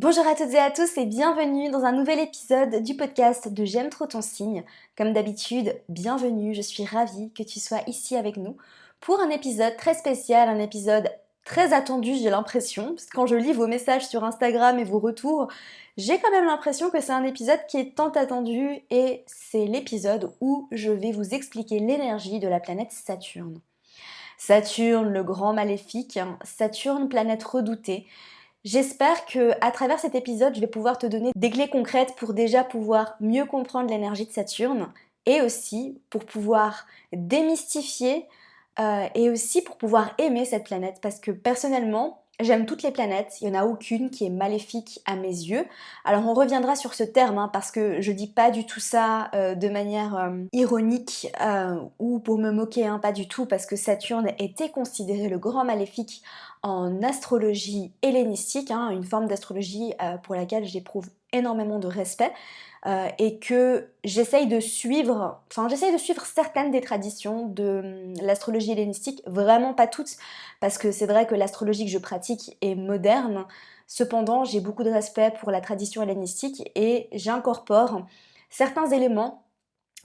Bonjour à toutes et à tous et bienvenue dans un nouvel épisode du podcast de J'aime trop ton signe. Comme d'habitude, bienvenue, je suis ravie que tu sois ici avec nous pour un épisode très spécial, un épisode très attendu, j'ai l'impression, parce que quand je lis vos messages sur Instagram et vos retours, j'ai quand même l'impression que c'est un épisode qui est tant attendu et c'est l'épisode où je vais vous expliquer l'énergie de la planète Saturne. Saturne, le grand maléfique, Saturne, planète redoutée. J'espère que à travers cet épisode, je vais pouvoir te donner des clés concrètes pour déjà pouvoir mieux comprendre l'énergie de Saturne et aussi pour pouvoir démystifier et aussi pour pouvoir aimer cette planète parce que personnellement, j'aime toutes les planètes, il n'y en a aucune qui est maléfique à mes yeux. Alors on reviendra sur ce terme parce que je dis pas du tout ça de manière ironique ou pour me moquer, pas du tout parce que Saturne était considéré le grand maléfique en astrologie hellénistique, une forme d'astrologie pour laquelle j'éprouve énormément de respect et que j'essaye de suivre certaines des traditions de l'astrologie hellénistique, vraiment pas toutes, parce que c'est vrai que l'astrologie que je pratique est moderne, cependant j'ai beaucoup de respect pour la tradition hellénistique et j'incorpore certains éléments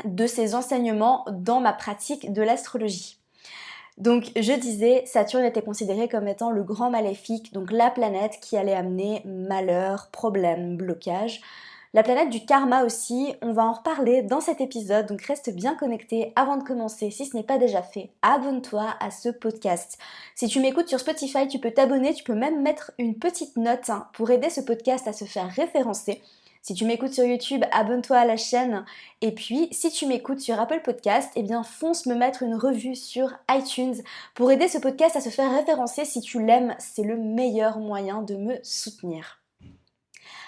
de ces enseignements dans ma pratique de l'astrologie. Donc je disais, Saturne était considéré comme étant le grand maléfique, donc la planète qui allait amener malheur, problème, blocage. La planète du karma aussi, on va en reparler dans cet épisode, donc reste bien connecté avant de commencer. Si ce n'est pas déjà fait, abonne-toi à ce podcast. Si tu m'écoutes sur Spotify, tu peux t'abonner, tu peux même mettre une petite note pour aider ce podcast à se faire référencer. Si tu m'écoutes sur YouTube, abonne-toi à la chaîne. Et puis, si tu m'écoutes sur Apple Podcast, eh bien fonce me mettre une revue sur iTunes pour aider ce podcast à se faire référencer. Si tu l'aimes, c'est le meilleur moyen de me soutenir.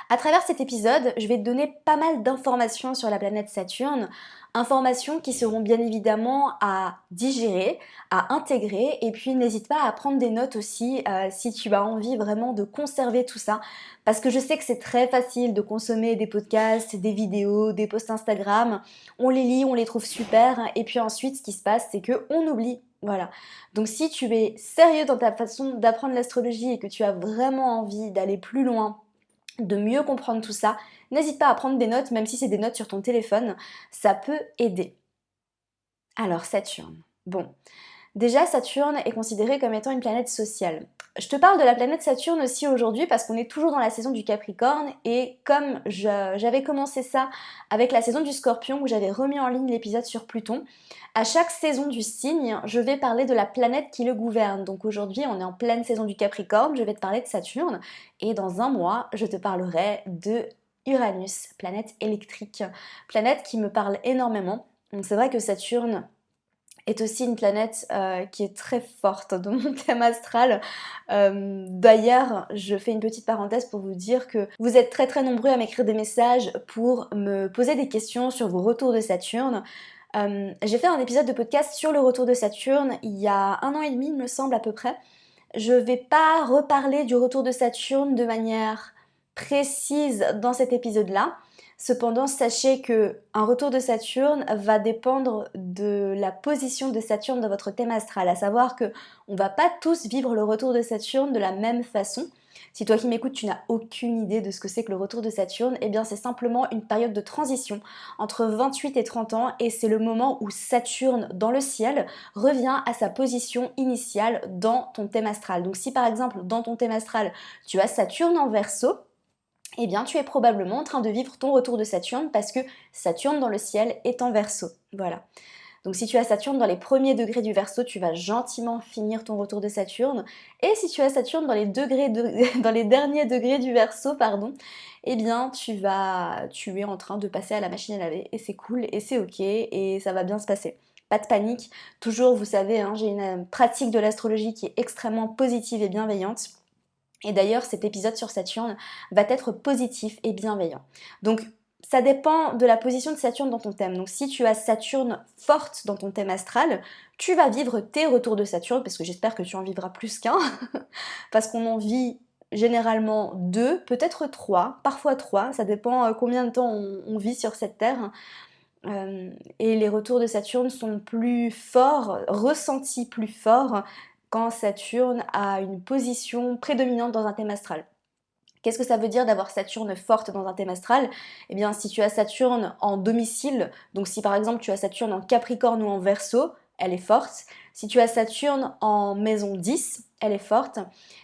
À travers cet épisode, je vais te donner pas mal d'informations sur la planète Saturne, informations qui seront bien évidemment à digérer, à intégrer, et puis n'hésite pas à prendre des notes aussi si tu as envie vraiment de conserver tout ça, parce que je sais que c'est très facile de consommer des podcasts, des vidéos, des posts Instagram, on les lit, on les trouve super, et puis ensuite ce qui se passe c'est que on oublie. Voilà. Donc si tu es sérieux dans ta façon d'apprendre l'astrologie et que tu as vraiment envie d'aller plus loin, de mieux comprendre tout ça, n'hésite pas à prendre des notes, même si c'est des notes sur ton téléphone, ça peut aider. Alors Saturne. Bon, déjà Saturne est considérée comme étant une planète sociale. Je te parle de la planète Saturne aussi aujourd'hui parce qu'on est toujours dans la saison du Capricorne et comme j'avais commencé ça avec la saison du Scorpion où j'avais remis en ligne l'épisode sur Pluton, à chaque saison du signe, je vais parler de la planète qui le gouverne. Donc aujourd'hui, on est en pleine saison du Capricorne, je vais te parler de Saturne et dans un mois, je te parlerai de Uranus, planète électrique, planète qui me parle énormément. Donc c'est vrai que Saturne est aussi une planète qui est très forte dans mon thème astral. D'ailleurs, je fais une petite parenthèse pour vous dire que vous êtes très très nombreux à m'écrire des messages pour me poser des questions sur vos retours de Saturne. J'ai fait un épisode de podcast sur le retour de Saturne il y a 1 an et demi, il me semble à peu près. Je vais pas reparler du retour de Saturne de manière précise dans cet épisode-là. Cependant, sachez que un retour de Saturne va dépendre de la position de Saturne dans votre thème astral, à savoir que on va pas tous vivre le retour de Saturne de la même façon. Si toi qui m'écoutes, tu n'as aucune idée de ce que c'est que le retour de Saturne, eh bien c'est simplement une période de transition entre 28 et 30 ans et c'est le moment où Saturne dans le ciel revient à sa position initiale dans ton thème astral. Donc si par exemple dans ton thème astral, tu as Saturne en Verseau, eh bien tu es probablement en train de vivre ton retour de Saturne parce que Saturne dans le ciel est en Verseau. Voilà. Donc si tu as Saturne dans les premiers degrés du Verseau, tu vas gentiment finir ton retour de Saturne. Et si tu as Saturne dans les, dans les derniers degrés du Verseau, pardon, eh bien tu es en train de passer à la machine à laver et c'est cool et c'est ok et ça va bien se passer. Pas de panique. Toujours, vous savez, j'ai une pratique de l'astrologie qui est extrêmement positive et bienveillante. Et d'ailleurs, cet épisode sur Saturne va être positif et bienveillant. Donc, ça dépend de la position de Saturne dans ton thème. Donc, si tu as Saturne forte dans ton thème astral, tu vas vivre tes retours de Saturne, parce que j'espère que tu en vivras plus qu'un, parce qu'on en vit généralement deux, peut-être trois, parfois trois, ça dépend combien de temps on vit sur cette terre. Et les retours de Saturne sont plus forts, ressentis plus forts quand Saturne a une position prédominante dans un thème astral. Qu'est-ce que ça veut dire d'avoir Saturne forte dans un thème astral? Eh bien, si tu as Saturne en domicile, donc si par exemple tu as Saturne en Capricorne ou en Verseau, elle est forte. Si tu as Saturne en maison 10, elle est forte.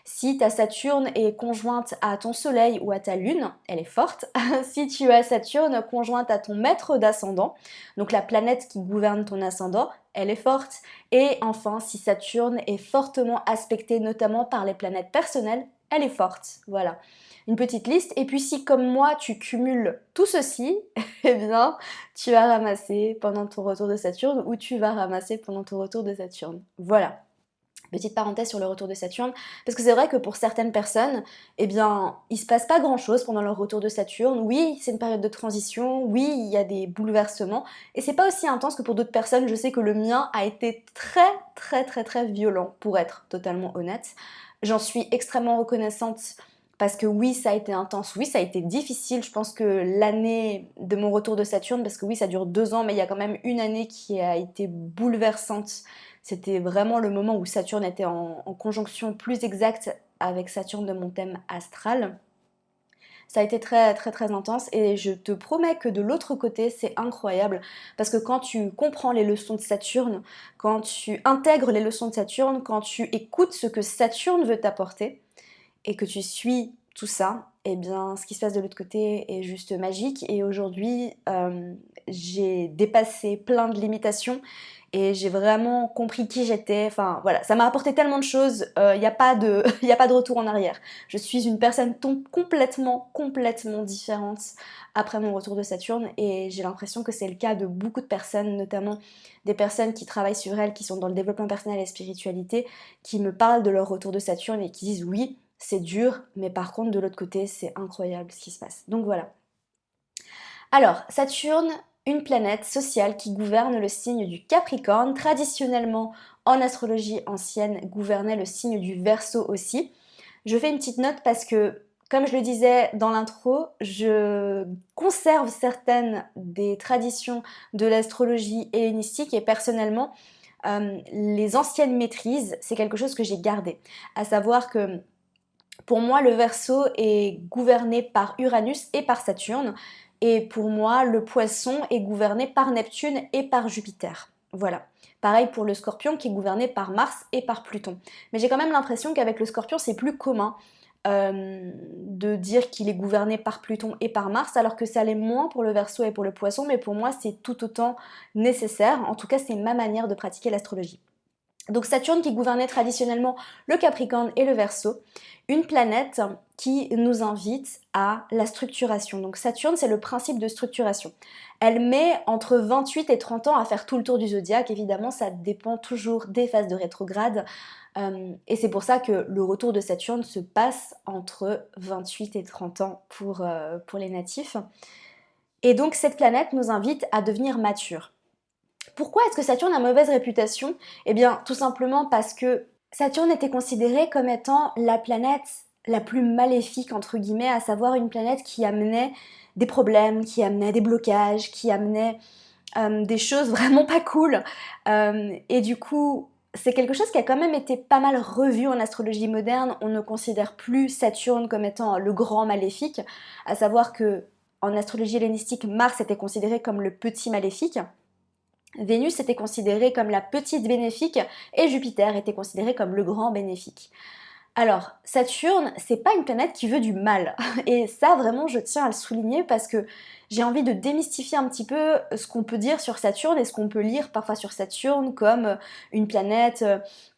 Si ta Saturne est conjointe à ton Soleil ou à ta Lune, elle est forte. Si tu as Saturne conjointe à ton maître d'ascendant, donc la planète qui gouverne ton ascendant, elle est forte. Et enfin, si Saturne est fortement aspectée notamment par les planètes personnelles, elle est forte. Voilà, une petite liste. Et puis si comme moi tu cumules tout ceci, eh bien tu as ramassé pendant ton retour de Saturne ou tu vas ramasser pendant ton retour de Saturne. Voilà. Petite parenthèse sur le retour de Saturne, parce que c'est vrai que pour certaines personnes, eh bien, il se passe pas grand-chose pendant leur retour de Saturne. Oui, c'est une période de transition, oui, il y a des bouleversements, et c'est pas aussi intense que pour d'autres personnes. Je sais que le mien a été très, très, très, très violent, pour être totalement honnête. J'en suis extrêmement reconnaissante parce que oui, ça a été intense, oui, ça a été difficile. Je pense que l'année de mon retour de Saturne, parce que oui, ça dure 2 ans, mais il y a quand même une année qui a été bouleversante. C'était vraiment le moment où Saturne était en conjonction plus exacte avec Saturne de mon thème astral. Ça a été très très très intense et je te promets que de l'autre côté, c'est incroyable parce que quand tu comprends les leçons de Saturne, quand tu intègres les leçons de Saturne, quand tu écoutes ce que Saturne veut t'apporter et que tu suis tout ça, eh bien ce qui se passe de l'autre côté est juste magique. Et aujourd'hui, j'ai dépassé plein de limitations et j'ai vraiment compris qui j'étais. Enfin voilà, ça m'a apporté tellement de choses, il n'y a pas de, y a pas de retour en arrière. Je suis une personne complètement, complètement différente après mon retour de Saturne et j'ai l'impression que c'est le cas de beaucoup de personnes, notamment des personnes qui travaillent sur elles, qui sont dans le développement personnel et la spiritualité, qui me parlent de leur retour de Saturne et qui disent oui, c'est dur, mais par contre de l'autre côté, c'est incroyable ce qui se passe. Donc voilà. Alors, Saturne, une planète sociale qui gouverne le signe du Capricorne, traditionnellement en astrologie ancienne gouvernait le signe du Verseau aussi. Je fais une petite note parce que, comme je le disais dans l'intro, je conserve certaines des traditions de l'astrologie hellénistique et personnellement, les anciennes maîtrises, c'est quelque chose que j'ai gardé. À savoir que pour moi, le Verseau est gouverné par Uranus et par Saturne. Et pour moi, le Poisson est gouverné par Neptune et par Jupiter. Voilà. Pareil pour le Scorpion qui est gouverné par Mars et par Pluton. Mais j'ai quand même l'impression qu'avec le Scorpion, c'est plus commun de dire qu'il est gouverné par Pluton et par Mars, alors que ça l'est moins pour le Verseau et pour le Poisson. Mais pour moi, c'est tout autant nécessaire. En tout cas, c'est ma manière de pratiquer l'astrologie. Donc Saturne qui gouvernait traditionnellement le Capricorne et le Verseau, une planète qui nous invite à la structuration. Donc Saturne, c'est le principe de structuration. Elle met entre 28 et 30 ans à faire tout le tour du zodiaque. Évidemment, ça dépend toujours des phases de rétrograde. Et c'est pour ça que le retour de Saturne se passe entre 28 et 30 ans pour les natifs. Et donc cette planète nous invite à devenir matures. Pourquoi est-ce que Saturne a mauvaise réputation? Eh bien, tout simplement parce que Saturne était considérée comme étant la planète la plus maléfique, entre guillemets, à savoir une planète qui amenait des problèmes, qui amenait des blocages, qui amenait des choses vraiment pas cool. Et du coup, c'est quelque chose qui a quand même été pas mal revu en astrologie moderne. On ne considère plus Saturne comme étant le grand maléfique, à savoir que en astrologie hellénistique, Mars était considéré comme le petit maléfique. Vénus était considérée comme la petite bénéfique et Jupiter était considéré comme le grand bénéfique. Alors, Saturne, c'est pas une planète qui veut du mal. Et ça, vraiment, je tiens à le souligner parce que j'ai envie de démystifier un petit peu ce qu'on peut dire sur Saturne et ce qu'on peut lire parfois sur Saturne comme une planète,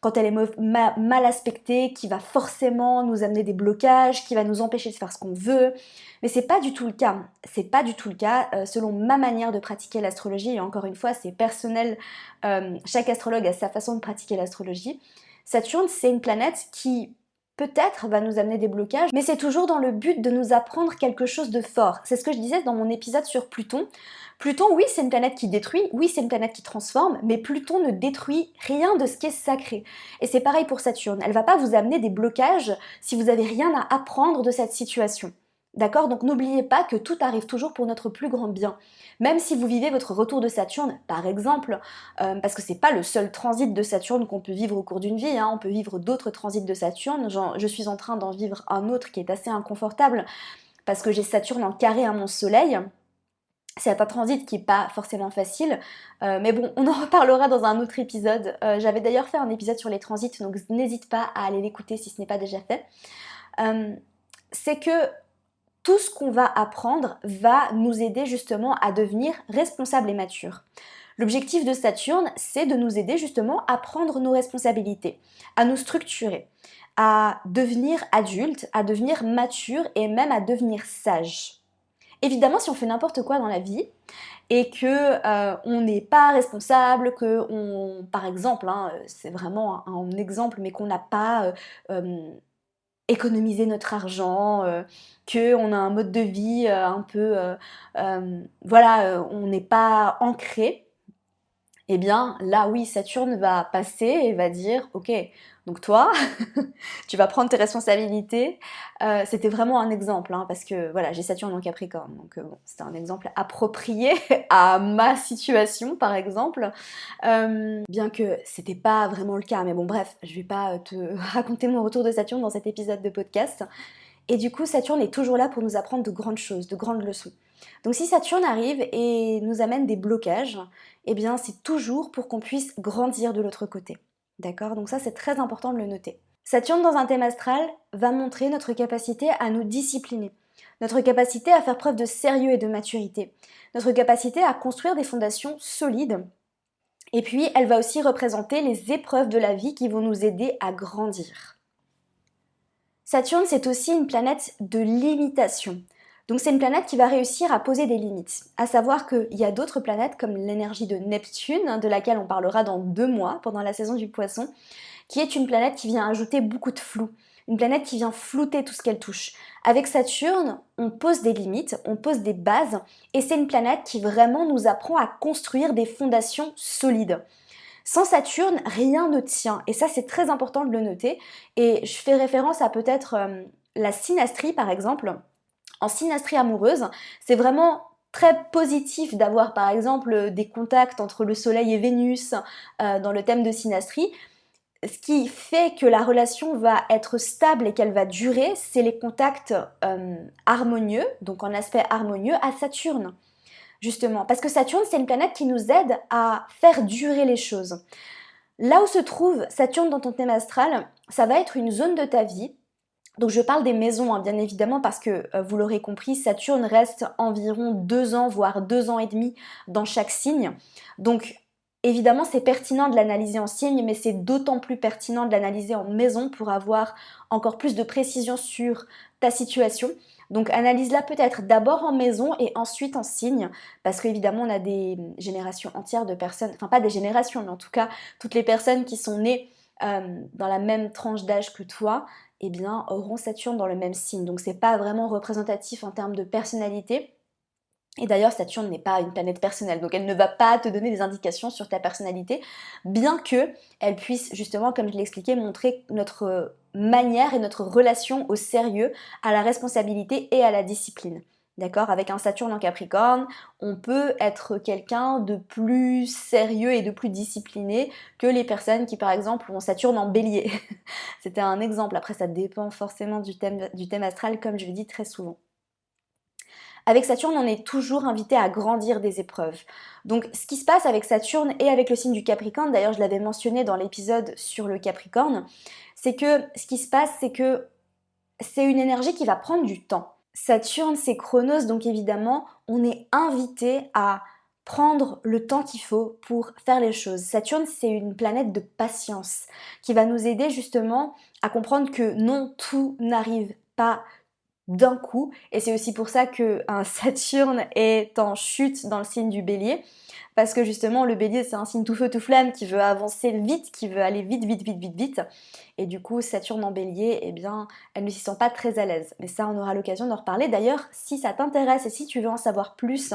quand elle est mal aspectée, qui va forcément nous amener des blocages, qui va nous empêcher de faire ce qu'on veut. Mais c'est pas du tout le cas. C'est pas du tout le cas. Selon ma manière de pratiquer l'astrologie, et encore une fois, c'est personnel, chaque astrologue a sa façon de pratiquer l'astrologie. Saturne, c'est une planète qui peut-être va nous amener des blocages, mais c'est toujours dans le but de nous apprendre quelque chose de fort. C'est ce que je disais dans mon épisode sur Pluton. Pluton, oui, c'est une planète qui détruit, oui, c'est une planète qui transforme, mais Pluton ne détruit rien de ce qui est sacré. Et c'est pareil pour Saturne. Elle va pas vous amener des blocages si vous avez rien à apprendre de cette situation. D'accord? Donc n'oubliez pas que tout arrive toujours pour notre plus grand bien. Même si vous vivez votre retour de Saturne, par exemple, parce que c'est pas le seul transit de Saturne qu'on peut vivre au cours d'une vie, hein, on peut vivre d'autres transits de Saturne. Je suis en train d'en vivre un autre qui est assez inconfortable parce que j'ai Saturne en carré à mon soleil. C'est un transit qui n'est pas forcément facile, mais bon, on en reparlera dans un autre épisode. J'avais d'ailleurs fait un épisode sur les transits, donc n'hésite pas à aller l'écouter si ce n'est pas déjà fait. C'est que tout ce qu'on va apprendre va nous aider justement à devenir responsables et matures. L'objectif de Saturne, c'est de nous aider justement à prendre nos responsabilités, à nous structurer, à devenir adultes, à devenir matures et même à devenir sages. Évidemment, si on fait n'importe quoi dans la vie et que on n'est pas responsable, que on, par exemple, hein, c'est vraiment un exemple, mais qu'on n'a pas économisé notre argent, qu'on a un mode de vie un peu, voilà, on n'est pas ancré. Eh bien, là, oui, Saturne va passer et va dire, ok, donc toi, tu vas prendre tes responsabilités. C'était vraiment un exemple, hein, parce que voilà, j'ai Saturne en Capricorne, donc bon, c'était un exemple approprié à ma situation, par exemple. Bien que c'était pas vraiment le cas, mais bon, bref, je vais pas te raconter mon retour de Saturne dans cet épisode de podcast. Et du coup, Saturne est toujours là pour nous apprendre de grandes choses, de grandes leçons. Donc si Saturne arrive et nous amène des blocages, eh bien c'est toujours pour qu'on puisse grandir de l'autre côté. D'accord? Donc ça c'est très important de le noter. Saturne dans un thème astral va montrer notre capacité à nous discipliner, notre capacité à faire preuve de sérieux et de maturité, notre capacité à construire des fondations solides. Et puis elle va aussi représenter les épreuves de la vie qui vont nous aider à grandir. Saturne, c'est aussi une planète de limitation. Donc c'est une planète qui va réussir à poser des limites. À savoir qu'il y a d'autres planètes comme l'énergie de Neptune, de laquelle on parlera dans 2 mois, pendant la saison du Poisson, qui est une planète qui vient ajouter beaucoup de flou. Une planète qui vient flouter tout ce qu'elle touche. Avec Saturne, on pose des limites, on pose des bases, et c'est une planète qui vraiment nous apprend à construire des fondations solides. Sans Saturne, rien ne tient. Et ça, c'est très important de le noter. Et je fais référence à peut-être la synastrie, par exemple. En synastrie amoureuse, c'est vraiment très positif d'avoir, par exemple, des contacts entre le Soleil et Vénus dans le thème de synastrie. Ce qui fait que la relation va être stable et qu'elle va durer, c'est les contacts harmonieux, donc en aspect harmonieux, à Saturne. Justement, parce que Saturne, c'est une planète qui nous aide à faire durer les choses. Là où se trouve Saturne dans ton thème astral, ça va être une zone de ta vie. Donc je parle des maisons, hein, bien évidemment, parce que vous l'aurez compris, Saturne reste environ 2 ans, voire 2 ans et demi dans chaque signe. Donc évidemment, c'est pertinent de l'analyser en signe, mais c'est d'autant plus pertinent de l'analyser en maison pour avoir encore plus de précision sur ta situation. Donc analyse-la peut-être d'abord en maison et ensuite en signe, parce qu'évidemment on a des générations entières de personnes, enfin pas des générations, mais en tout cas toutes les personnes qui sont nées dans la même tranche d'âge que toi, eh bien auront Saturne dans le même signe. Donc c'est pas vraiment représentatif en termes de personnalité. Et d'ailleurs, Saturne n'est pas une planète personnelle, donc elle ne va pas te donner des indications sur ta personnalité, bien que elle puisse justement, comme je l'ai expliqué, montrer notre manière et notre relation au sérieux, à la responsabilité et à la discipline. D'accord? Avec un Saturne en Capricorne, on peut être quelqu'un de plus sérieux et de plus discipliné que les personnes qui, par exemple, ont Saturne en Bélier. C'était un exemple. Après, ça dépend forcément du thème astral, comme je le dis très souvent. Avec Saturne, on est toujours invité à grandir des épreuves. Donc ce qui se passe avec Saturne et avec le signe du Capricorne, d'ailleurs je l'avais mentionné dans l'épisode sur le Capricorne, c'est que ce qui se passe, c'est que c'est une énergie qui va prendre du temps. Saturne, c'est Chronos, donc évidemment, on est invité à prendre le temps qu'il faut pour faire les choses. Saturne, c'est une planète de patience qui va nous aider justement à comprendre que non, tout n'arrive pas d'un coup, et c'est aussi pour ça qu'un Saturne est en chute dans le signe du Bélier, parce que justement le Bélier c'est un signe tout feu tout flamme qui veut avancer vite, qui veut aller vite vite vite vite vite, et du coup Saturne en Bélier, eh bien elle ne s'y sent pas très à l'aise, mais ça on aura l'occasion d'en reparler. D'ailleurs si ça t'intéresse et si tu veux en savoir plus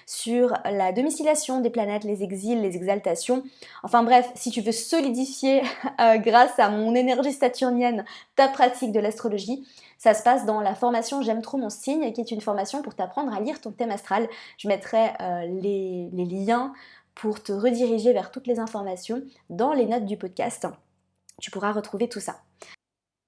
sur la domiciliation des planètes, les exils, les exaltations, enfin bref, si tu veux solidifier grâce à mon énergie saturnienne ta pratique de l'astrologie, ça se passe dans la formation J'aime trop mon signe, qui est une formation pour t'apprendre à lire ton thème astral. Je mettrai les liens pour te rediriger vers toutes les informations dans les notes du podcast. Tu pourras retrouver tout ça.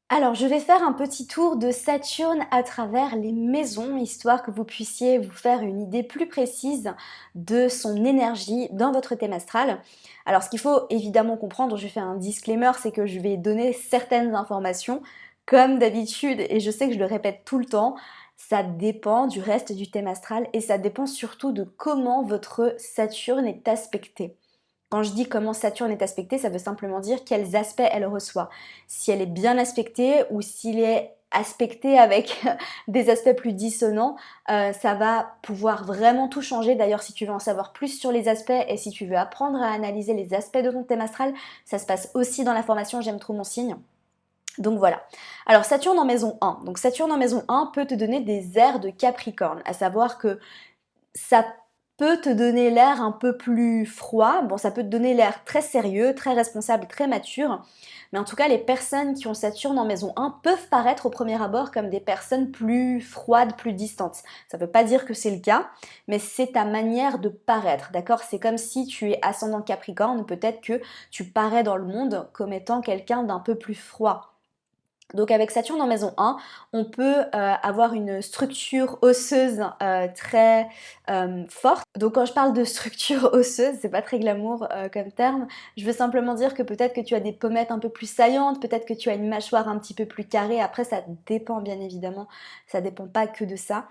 Alors, je vais faire un petit tour de Saturne à travers les maisons, histoire que vous puissiez vous faire une idée plus précise de son énergie dans votre thème astral. Alors, ce qu'il faut évidemment comprendre, je fais un disclaimer, c'est que je vais donner certaines informations, comme d'habitude, et je sais que je le répète tout le temps, ça dépend du reste du thème astral et ça dépend surtout de comment votre Saturne est aspecté. Quand je dis comment Saturne est aspectée, ça veut simplement dire quels aspects elle reçoit. Si elle est bien aspectée ou s'il est aspecté avec des aspects plus dissonants, ça va pouvoir vraiment tout changer. D'ailleurs, si tu veux en savoir plus sur les aspects et si tu veux apprendre à analyser les aspects de ton thème astral, ça se passe aussi dans la formation J'aime trop mon signe. Donc voilà. Alors Saturne en maison 1. Donc Saturne en maison 1 peut te donner des airs de Capricorne, à savoir que ça peut te donner l'air un peu plus froid, bon ça peut te donner l'air très sérieux, très responsable, très mature, mais en tout cas les personnes qui ont Saturne en maison 1 peuvent paraître au premier abord comme des personnes plus froides, plus distantes. Ça ne veut pas dire que c'est le cas, mais c'est ta manière de paraître, d'accord? C'est comme si tu es ascendant Capricorne, peut-être que tu parais dans le monde comme étant quelqu'un d'un peu plus froid. Donc avec Saturne en maison 1, on peut avoir une structure osseuse très forte. Donc quand je parle de structure osseuse, c'est pas très glamour comme terme, je veux simplement dire que peut-être que tu as des pommettes un peu plus saillantes, peut-être que tu as une mâchoire un petit peu plus carrée, après ça dépend bien évidemment, ça dépend pas que de ça.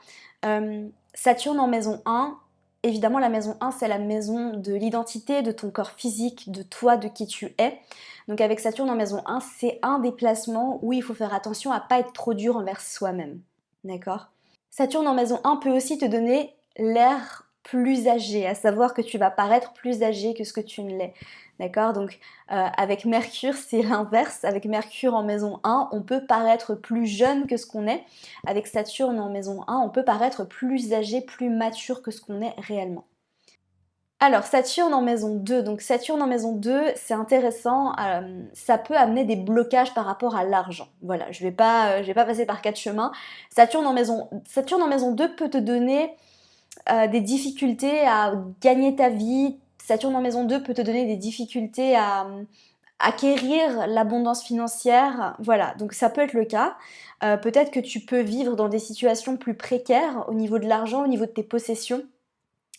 Saturne en maison 1, évidemment la maison 1 c'est la maison de l'identité, de ton corps physique, de toi, de qui tu es. Donc avec Saturne en maison 1, c'est un des placements où il faut faire attention à pas être trop dur envers soi-même. D'accord? Saturne en maison 1 peut aussi te donner l'air plus âgé, à savoir que tu vas paraître plus âgé que ce que tu ne l'es. D'accord? Donc avec Mercure, c'est l'inverse. Avec Mercure en maison 1, on peut paraître plus jeune que ce qu'on est. Avec Saturne en maison 1, on peut paraître plus âgé, plus mature que ce qu'on est réellement. Alors, Saturne en maison 2. Donc, Saturne en maison 2, c'est intéressant. Ça peut amener des blocages par rapport à l'argent. Voilà, je vais pas passer par quatre chemins. Saturne en maison 2 peut te donner des difficultés à gagner ta vie. Saturne en maison 2 peut te donner des difficultés à acquérir l'abondance financière. Voilà, donc ça peut être le cas. Peut-être que tu peux vivre dans des situations plus précaires au niveau de l'argent, au niveau de tes possessions.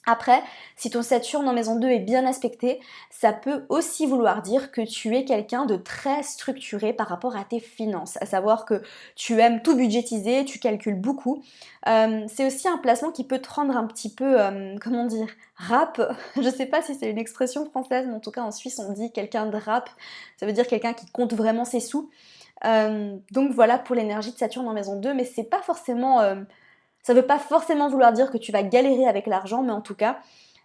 Après, si ton Saturne en maison 2 est bien aspecté, ça peut aussi vouloir dire que tu es quelqu'un de très structuré par rapport à tes finances, à savoir que tu aimes tout budgétiser, tu calcules beaucoup. C'est aussi un placement qui peut te rendre un petit peu, comment dire, rap. Je sais pas si c'est une expression française, mais en tout cas en Suisse on dit quelqu'un de rap, ça veut dire quelqu'un qui compte vraiment ses sous. Donc voilà pour l'énergie de Saturne en maison 2, mais c'est pas forcément... ça ne veut pas forcément vouloir dire que tu vas galérer avec l'argent, mais en tout cas,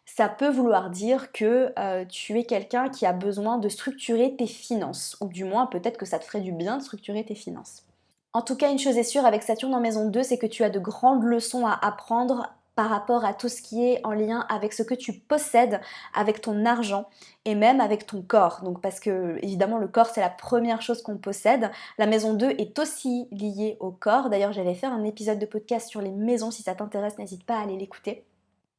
ça peut vouloir dire que tu es quelqu'un qui a besoin de structurer tes finances, ou du moins peut-être que ça te ferait du bien de structurer tes finances. En tout cas, une chose est sûre avec Saturne en maison 2, c'est que tu as de grandes leçons à apprendre par rapport à tout ce qui est en lien avec ce que tu possèdes, avec ton argent et même avec ton corps. Donc parce que évidemment le corps c'est la première chose qu'on possède. La maison 2 est aussi liée au corps. D'ailleurs j'avais fait un épisode de podcast sur les maisons, si ça t'intéresse n'hésite pas à aller l'écouter.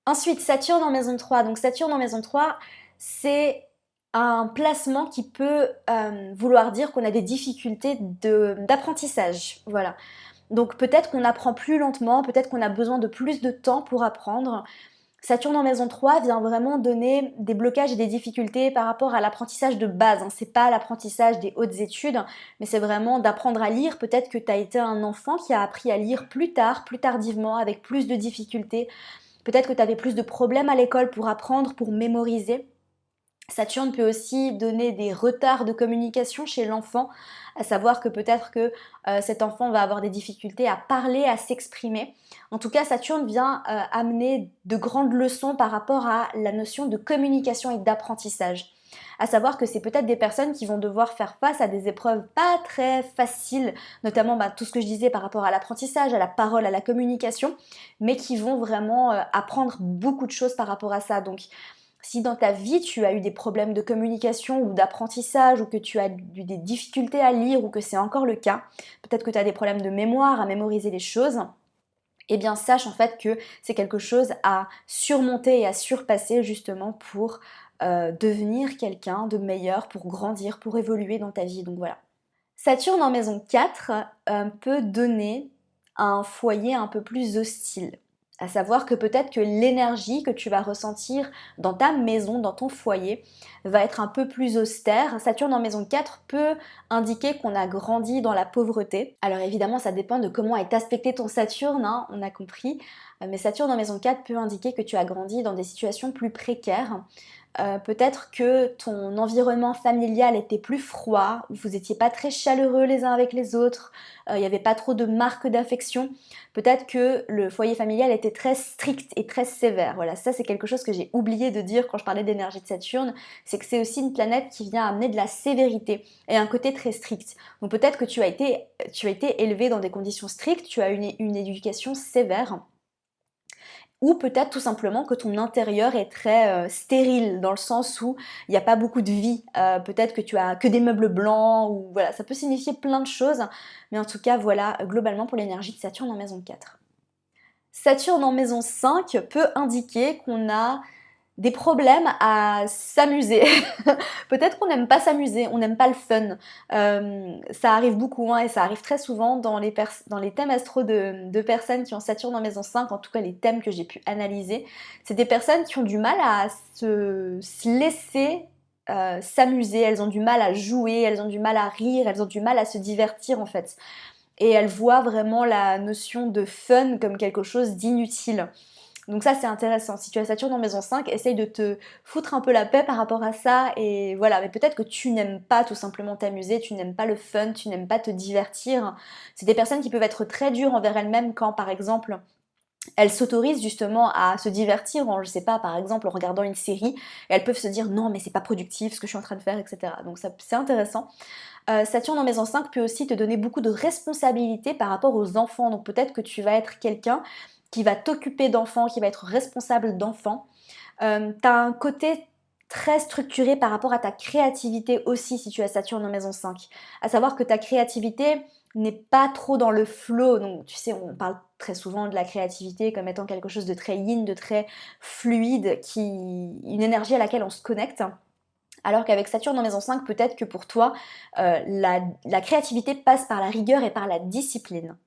Ensuite Saturne en maison 3. Donc Saturne en maison 3 c'est un placement qui peut vouloir dire qu'on a des difficultés d'apprentissage. Voilà. Donc peut-être qu'on apprend plus lentement, peut-être qu'on a besoin de plus de temps pour apprendre. Saturne en maison 3 vient vraiment donner des blocages et des difficultés par rapport à l'apprentissage de base. C'est pas l'apprentissage des hautes études, mais c'est vraiment d'apprendre à lire. Peut-être que tu as été un enfant qui a appris à lire plus tard, plus tardivement, avec plus de difficultés. Peut-être que tu avais plus de problèmes à l'école pour apprendre, pour mémoriser. Saturne peut aussi donner des retards de communication chez l'enfant, à savoir que peut-être que cet enfant va avoir des difficultés à parler, à s'exprimer. En tout cas, Saturne vient amener de grandes leçons par rapport à la notion de communication et d'apprentissage. À savoir que c'est peut-être des personnes qui vont devoir faire face à des épreuves pas très faciles, notamment tout ce que je disais par rapport à l'apprentissage, à la parole, à la communication, mais qui vont vraiment apprendre beaucoup de choses par rapport à ça. Donc, Si dans ta vie tu as eu des problèmes de communication ou d'apprentissage ou que tu as eu des difficultés à lire ou que c'est encore le cas, peut-être que tu as des problèmes de mémoire à mémoriser les choses, eh bien sache en fait que c'est quelque chose à surmonter et à surpasser justement pour devenir quelqu'un de meilleur, pour grandir, pour évoluer dans ta vie. Donc voilà. Saturne en maison 4 peut donner un foyer un peu plus hostile. À savoir que peut-être que l'énergie que tu vas ressentir dans ta maison, dans ton foyer, va être un peu plus austère. Saturne en maison 4 peut indiquer qu'on a grandi dans la pauvreté. Alors évidemment, ça dépend de comment est aspecté ton Saturne, hein, on a compris. Mais Saturne en maison 4 peut indiquer que tu as grandi dans des situations plus précaires. Peut-être que ton environnement familial était plus froid, vous n'étiez pas très chaleureux les uns avec les autres, il n'y avait pas trop de marques d'affection. Peut-être que le foyer familial était très strict et très sévère. Voilà, ça c'est quelque chose que j'ai oublié de dire quand je parlais d'énergie de Saturne, c'est que c'est aussi une planète qui vient amener de la sévérité et un côté très strict. Donc peut-être que tu as été élevé dans des conditions strictes, tu as une éducation sévère. Ou peut-être tout simplement que ton intérieur est très stérile, dans le sens où il n'y a pas beaucoup de vie. Peut-être que tu as que des meubles blancs, ou voilà, ça peut signifier plein de choses. Mais en tout cas, voilà, globalement pour l'énergie de Saturne en maison 4. Saturne en maison 5 peut indiquer qu'on a des problèmes à s'amuser. Peut-être qu'on n'aime pas s'amuser, on n'aime pas le fun. Ça arrive beaucoup, hein, et ça arrive très souvent dans les thèmes astro de personnes qui ont Saturne en maison 5, en tout cas les thèmes que j'ai pu analyser. C'est des personnes qui ont du mal à se laisser s'amuser, elles ont du mal à jouer, elles ont du mal à rire, elles ont du mal à se divertir en fait. Et elles voient vraiment la notion de fun comme quelque chose d'inutile. Donc ça c'est intéressant, si tu as Saturne en maison 5, essaye de te foutre un peu la paix par rapport à ça, et voilà, mais peut-être que tu n'aimes pas tout simplement t'amuser, tu n'aimes pas le fun, tu n'aimes pas te divertir. C'est des personnes qui peuvent être très dures envers elles-mêmes quand par exemple elles s'autorisent justement à se divertir en, je sais pas, par exemple en regardant une série, et elles peuvent se dire non mais c'est pas productif ce que je suis en train de faire, etc. Donc ça c'est intéressant. Saturne en maison 5 peut aussi te donner beaucoup de responsabilités par rapport aux enfants. Donc peut-être que tu vas être quelqu'un qui va t'occuper d'enfants, qui va être responsable d'enfants. Tu as un côté très structuré par rapport à ta créativité aussi si tu as Saturne en maison 5. À savoir que ta créativité n'est pas trop dans le flow. Donc tu sais, on parle très souvent de la créativité comme étant quelque chose de très yin, de très fluide, une énergie à laquelle on se connecte. Alors qu'avec Saturne en maison 5, peut-être que pour toi, la créativité passe par la rigueur et par la discipline.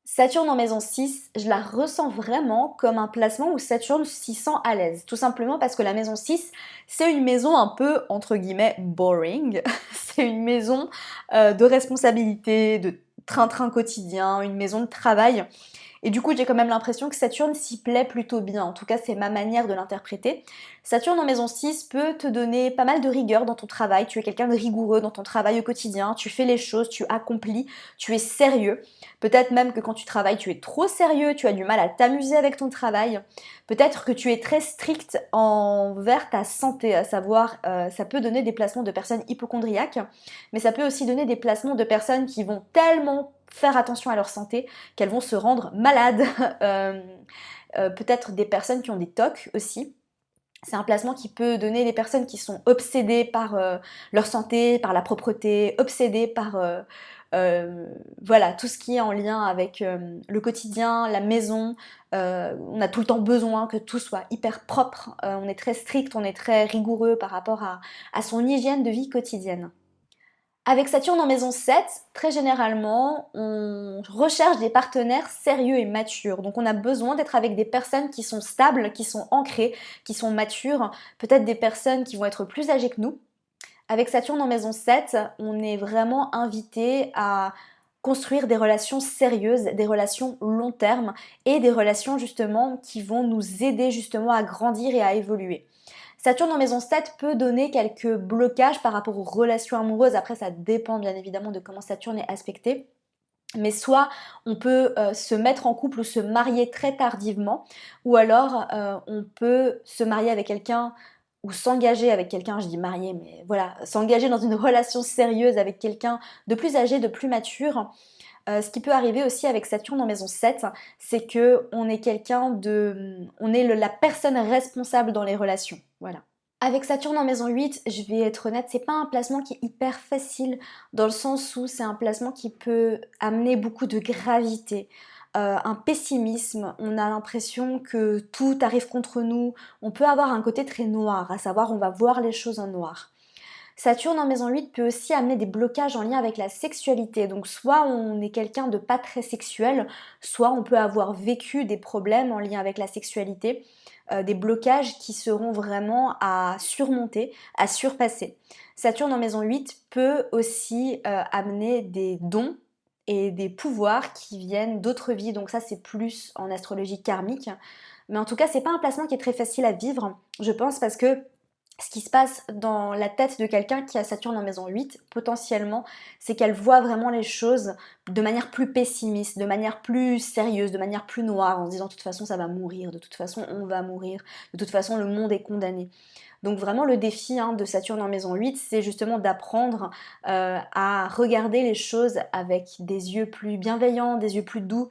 Saturne en maison 6, je la ressens vraiment comme un placement où Saturne s'y sent à l'aise. Tout simplement parce que la maison 6, c'est une maison un peu, entre guillemets, boring. C'est une maison de responsabilité, de train-train quotidien, une maison de travail. Et du coup, j'ai quand même l'impression que Saturne s'y plaît plutôt bien. En tout cas, c'est ma manière de l'interpréter. Saturne en maison 6 peut te donner pas mal de rigueur dans ton travail. Tu es quelqu'un de rigoureux dans ton travail au quotidien. Tu fais les choses, tu accomplis, tu es sérieux. Peut-être même que quand tu travailles, tu es trop sérieux, tu as du mal à t'amuser avec ton travail. Peut-être que tu es très strict envers ta santé, à savoir, ça peut donner des placements de personnes hypocondriaques, mais ça peut aussi donner des placements de personnes qui vont tellement faire attention à leur santé qu'elles vont se rendre malades. Peut-être des personnes qui ont des TOC aussi. C'est un placement qui peut donner des personnes qui sont obsédées par leur santé, par la propreté, obsédées par voilà, tout ce qui est en lien avec le quotidien, la maison. On a tout le temps besoin que tout soit hyper propre. On est très strict, on est très rigoureux par rapport à son hygiène de vie quotidienne. Avec Saturne en maison 7, très généralement, on recherche des partenaires sérieux et matures. Donc on a besoin d'être avec des personnes qui sont stables, qui sont ancrées, qui sont matures, peut-être des personnes qui vont être plus âgées que nous. Avec Saturne en maison 7, on est vraiment invité à construire des relations sérieuses, des relations long terme et des relations justement qui vont nous aider justement à grandir et à évoluer. Saturne en maison 7 peut donner quelques blocages par rapport aux relations amoureuses. Après, ça dépend bien évidemment de comment Saturne est aspecté. Mais soit on peut se mettre en couple ou se marier très tardivement, ou alors on peut se marier avec quelqu'un ou s'engager avec quelqu'un, je dis marier, mais voilà, s'engager dans une relation sérieuse avec quelqu'un de plus âgé, de plus mature. Ce qui peut arriver aussi avec Saturne en maison 7, c'est que on est quelqu'un de, on est la personne responsable dans les relations. Voilà. Avec Saturne en maison 8, je vais être honnête, c'est pas un placement qui est hyper facile dans le sens où c'est un placement qui peut amener beaucoup de gravité, un pessimisme, on a l'impression que tout arrive contre nous, on peut avoir un côté très noir, à savoir on va voir les choses en noir. Saturne en maison 8 peut aussi amener des blocages en lien avec la sexualité. Donc soit on est quelqu'un de pas très sexuel, soit on peut avoir vécu des problèmes en lien avec la sexualité, des blocages qui seront vraiment à surmonter, à surpasser. Saturne en maison 8 peut aussi amener des dons et des pouvoirs qui viennent d'autres vies. Donc ça c'est plus en astrologie karmique. Mais en tout cas, c'est pas un placement qui est très facile à vivre, je pense, parce que ce qui se passe dans la tête de quelqu'un qui a Saturne en maison 8, potentiellement, c'est qu'elle voit vraiment les choses de manière plus pessimiste, de manière plus sérieuse, de manière plus noire, en se disant de toute façon ça va mourir, de toute façon on va mourir, de toute façon le monde est condamné. Donc vraiment le défi de Saturne en maison 8, c'est justement d'apprendre à regarder les choses avec des yeux plus bienveillants, des yeux plus doux.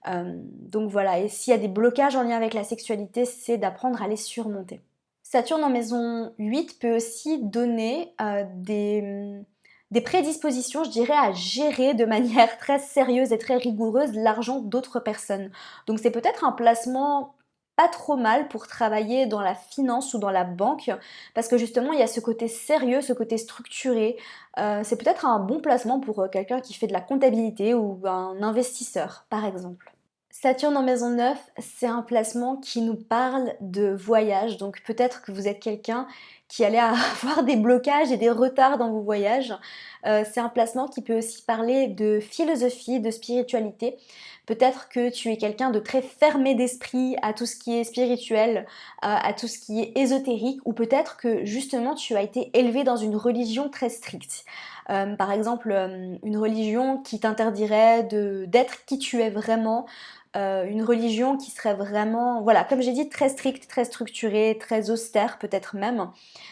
Donc voilà, et s'il y a des blocages en lien avec la sexualité, c'est d'apprendre à les surmonter. Saturne en maison 8 peut aussi donner des prédispositions, je dirais, à gérer de manière très sérieuse et très rigoureuse l'argent d'autres personnes. Donc c'est peut-être un placement pas trop mal pour travailler dans la finance ou dans la banque, parce que justement il y a ce côté sérieux, ce côté structuré. C'est peut-être un bon placement pour quelqu'un qui fait de la comptabilité ou un investisseur, par exemple. Saturne en maison 9, c'est un placement qui nous parle de voyage, donc peut-être que vous êtes quelqu'un qui allait avoir des blocages et des retards dans vos voyages. C'est un placement qui peut aussi parler de philosophie, de spiritualité. Peut-être que tu es quelqu'un de très fermé d'esprit à tout ce qui est spirituel, à tout ce qui est ésotérique, ou peut-être que justement tu as été élevé dans une religion très stricte. Par exemple, une religion qui t'interdirait d'être qui tu es vraiment, une religion qui serait vraiment, voilà, comme j'ai dit, très stricte, très structurée, très austère peut-être même.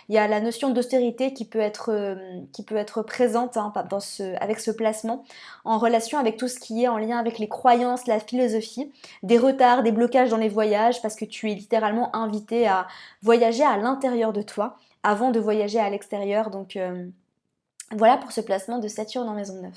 Il y a la notion d'austérité qui peut être présente avec ce placement, en relation avec tout ce qui est en lien avec les croyances, la philosophie, des retards, des blocages dans les voyages, parce que tu es littéralement invité à voyager à l'intérieur de toi avant de voyager à l'extérieur. Donc voilà pour ce placement de Saturne en maison 9.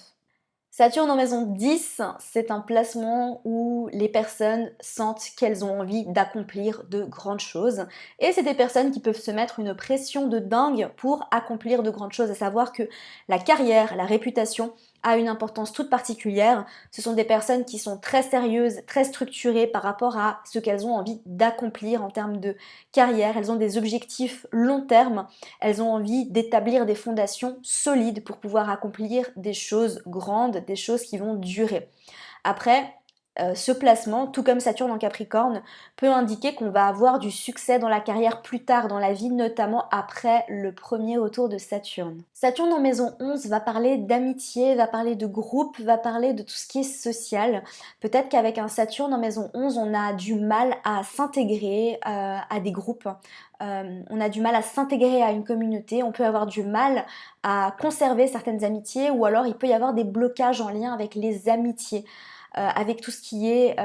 Saturne en maison 10, c'est un placement où les personnes sentent qu'elles ont envie d'accomplir de grandes choses. Et c'est des personnes qui peuvent se mettre une pression de dingue pour accomplir de grandes choses, à savoir que la carrière, la réputation a une importance toute particulière. Ce sont des personnes qui sont très sérieuses, très structurées par rapport à ce qu'elles ont envie d'accomplir en termes de carrière. Elles ont des objectifs long terme. Elles ont envie d'établir des fondations solides pour pouvoir accomplir des choses grandes, des choses qui vont durer. Après, ce placement, tout comme Saturne en Capricorne, peut indiquer qu'on va avoir du succès dans la carrière plus tard dans la vie, notamment après le premier retour de Saturne. Saturne en maison 11 va parler d'amitié, va parler de groupe, va parler de tout ce qui est social. Peut-être qu'avec un Saturne en maison 11, on a du mal à s'intégrer à des groupes. On a du mal à s'intégrer à une communauté, on peut avoir du mal à conserver certaines amitiés, ou alors il peut y avoir des blocages en lien avec les amitiés, avec tout ce qui est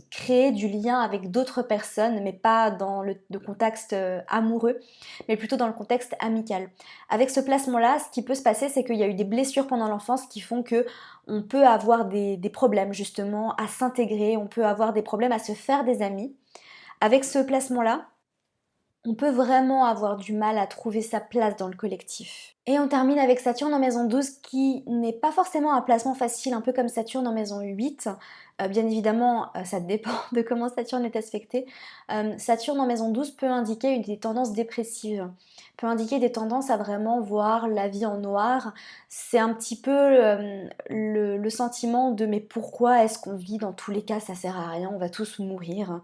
créer du lien avec d'autres personnes, mais pas dans le contexte amoureux, mais plutôt dans le contexte amical. Avec ce placement-là, ce qui peut se passer, c'est qu'il y a eu des blessures pendant l'enfance qui font que on peut avoir des problèmes justement à s'intégrer, on peut avoir des problèmes à se faire des amis. Avec ce placement-là, on peut vraiment avoir du mal à trouver sa place dans le collectif. Et on termine avec Saturne en maison 12 qui n'est pas forcément un placement facile, un peu comme Saturne en maison 8. Bien évidemment, ça dépend de comment Saturne est aspecté. Saturne en maison 12 peut indiquer des tendances dépressives, peut indiquer des tendances à vraiment voir la vie en noir. C'est un petit peu le sentiment de mais pourquoi est-ce qu'on vit dans tous les cas, ça sert à rien, on va tous mourir.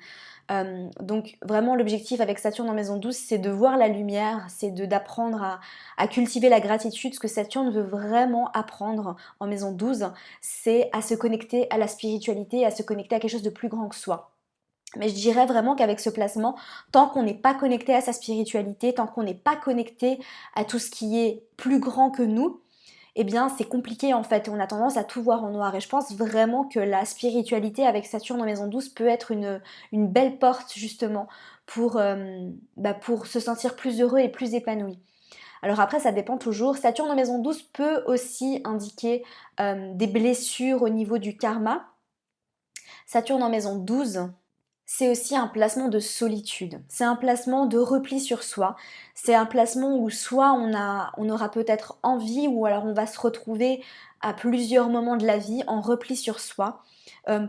Donc vraiment l'objectif avec Saturne en maison 12, c'est de voir la lumière, c'est d'apprendre à cultiver la gratitude. Ce que Saturne veut vraiment apprendre en maison 12, c'est à se connecter à la spiritualité, à se connecter à quelque chose de plus grand que soi. Mais je dirais vraiment qu'avec ce placement, tant qu'on n'est pas connecté à sa spiritualité, tant qu'on n'est pas connecté à tout ce qui est plus grand que nous, eh bien c'est compliqué en fait, on a tendance à tout voir en noir et je pense vraiment que la spiritualité avec Saturne en maison 12 peut être une belle porte justement pour se sentir plus heureux et plus épanoui. Alors après ça dépend toujours, Saturne en maison 12 peut aussi indiquer des blessures au niveau du karma. Saturne en maison 12, c'est aussi un placement de solitude, c'est un placement de repli sur soi, c'est un placement où soit on aura peut-être envie ou alors on va se retrouver à plusieurs moments de la vie en repli sur soi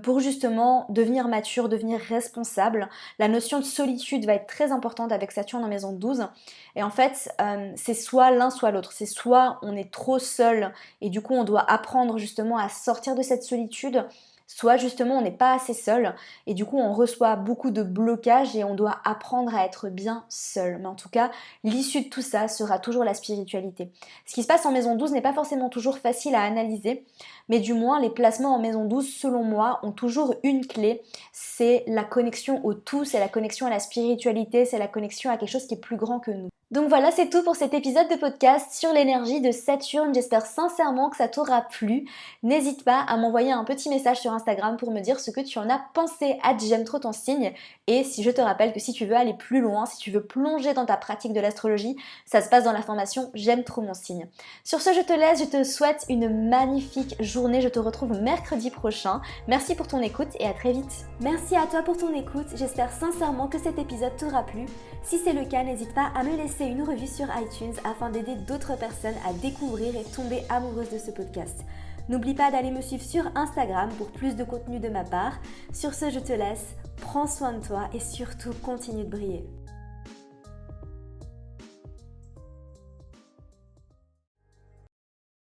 pour justement devenir mature, devenir responsable. La notion de solitude va être très importante avec Saturne en maison 12 et en fait c'est soit l'un soit l'autre, c'est soit on est trop seul et du coup on doit apprendre justement à sortir de cette solitude, soit justement on n'est pas assez seul et du coup on reçoit beaucoup de blocages et on doit apprendre à être bien seul. Mais en tout cas, l'issue de tout ça sera toujours la spiritualité. Ce qui se passe en maison 12 n'est pas forcément toujours facile à analyser, mais du moins les placements en maison 12, selon moi, ont toujours une clé, c'est la connexion au tout, c'est la connexion à la spiritualité, c'est la connexion à quelque chose qui est plus grand que nous. Donc voilà, c'est tout pour cet épisode de podcast sur l'énergie de Saturne. J'espère sincèrement que ça t'aura plu. N'hésite pas à m'envoyer un petit message sur Instagram pour me dire ce que tu en as pensé. J'aime trop ton signe. Et si je te rappelle que si tu veux aller plus loin, si tu veux plonger dans ta pratique de l'astrologie, ça se passe dans la formation J'aime trop mon signe. Sur ce, je te laisse, je te souhaite une magnifique journée. Je te retrouve mercredi prochain. Merci pour ton écoute et à très vite. Merci à toi pour ton écoute. J'espère sincèrement que cet épisode t'aura plu. Si c'est le cas, n'hésite pas à me laisser une revue sur iTunes afin d'aider d'autres personnes à découvrir et tomber amoureuses de ce podcast. N'oublie pas d'aller me suivre sur Instagram pour plus de contenu de ma part. Sur ce, je te laisse, prends soin de toi et surtout continue de briller.